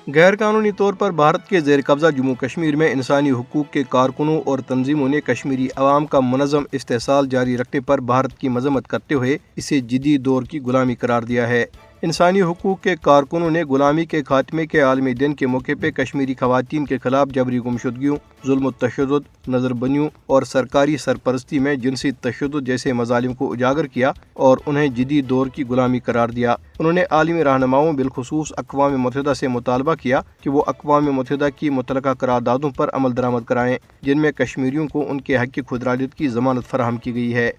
غیر قانونی طور پر بھارت کے زیر قبضہ جموں کشمیر میں انسانی حقوق کے کارکنوں اور تنظیموں نے کشمیری عوام کا منظم استحصال جاری رکھنے پر بھارت کی مذمت کرتے ہوئے اسے جدید دور کی غلامی قرار دیا ہے۔ انسانی حقوق کے کارکنوں نے غلامی کے خاتمے کے عالمی دن کے موقع پہ کشمیری خواتین کے خلاف جبری گمشدگیوں، ظلم و تشدد، نظر بندیوں اور سرکاری سرپرستی میں جنسی تشدد جیسے مظالم کو اجاگر کیا اور انہیں جدید دور کی غلامی قرار دیا۔ انہوں نے عالمی رہنماؤں بالخصوص اقوام متحدہ سے مطالبہ کیا کہ وہ اقوام متحدہ کی متعلقہ قراردادوں پر عمل درآمد کرائیں جن میں کشمیریوں کو ان کے حق کی خودارادیت کی ضمانت فراہم کی گئی ہے۔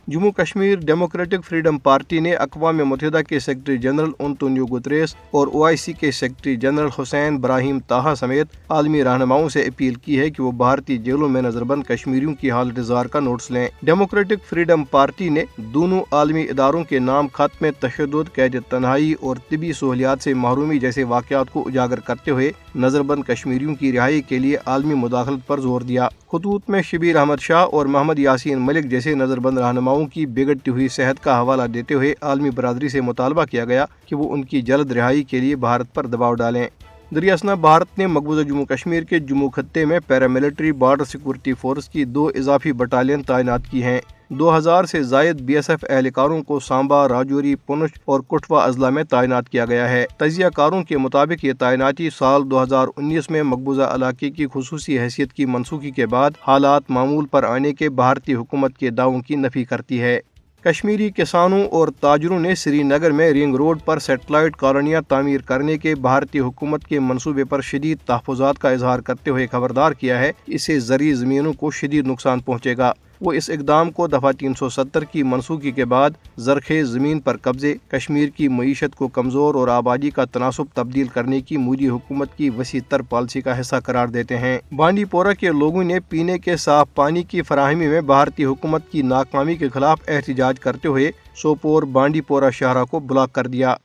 Jammu Kashmir democratic freedom party نے اقوام متحدہ کے سیکرٹری جنرل انطونیو گتریس اور OIC کے سیکرٹری جنرل حسین براہیم طاہا سمیت عالمی رہنماؤں سے اپیل کی ہے کہ وہ بھارتی جیلوں میں نظر بند کشمیریوں کی حالت زار کا نوٹس لیں۔ ڈیموکریٹک فریڈم پارٹی نے دونوں عالمی اداروں کے نام خاتمہ تشدد، قید تنہائی اور طبی سہولیات سے محرومی جیسے واقعات کو اجاگر کرتے ہوئے نظر بند کشمیریوں کی رہائی کے لیے عالمی مداخلت پر زور دیا۔ خطوط میں شبیر احمد شاہ اور محمد یاسین ملک جیسے نظر بند رہنماؤں کی بگڑتی ہوئی صحت کا حوالہ دیتے ہوئے عالمی برادری سے مطالبہ کیا گیا کہ وہ ان کی جلد رہائی کے لیے بھارت پر دباؤ ڈالیں۔ دریں اثنا بھارت نے مقبوضہ جموں کشمیر کے جموں خطے میں پیراملٹری بارڈر سیکورٹی فورس کی 2 اضافی بٹالین تعینات کی ہیں۔ 2000 سے زائد BSF اہلکاروں کو سامبا، راجوری، پونچھ اور کٹھوا اضلاع میں تعینات کیا گیا ہے۔ تجزیہ کاروں کے مطابق یہ تعیناتی سال 2019 میں مقبوضہ علاقے کی خصوصی حیثیت کی منسوخی کے بعد حالات معمول پر آنے کے بھارتی حکومت کے دعووں کی نفی کرتی ہے۔ کشمیری کسانوں اور تاجروں نے سری نگر میں رنگ روڈ پر سیٹلائٹ کالونیاں تعمیر کرنے کے بھارتی حکومت کے منصوبے پر شدید تحفظات کا اظہار کرتے ہوئے خبردار کیا ہے کہ اس سے زرعی زمینوں کو شدید نقصان پہنچے گا۔ وہ اس اقدام کو دفعہ 370 کی منسوخی کے بعد زرخیز زمین پر قبضے، کشمیر کی معیشت کو کمزور اور آبادی کا تناسب تبدیل کرنے کی مودی حکومت کی وسیع تر پالیسی کا حصہ قرار دیتے ہیں۔ بانڈی پورہ کے لوگوں نے پینے کے صاف پانی کی فراہمی میں بھارتی حکومت کی ناکامی کے خلاف احتجاج کرتے ہوئے سوپور بانڈی پورہ شاہراہ کو بلاک کر دیا۔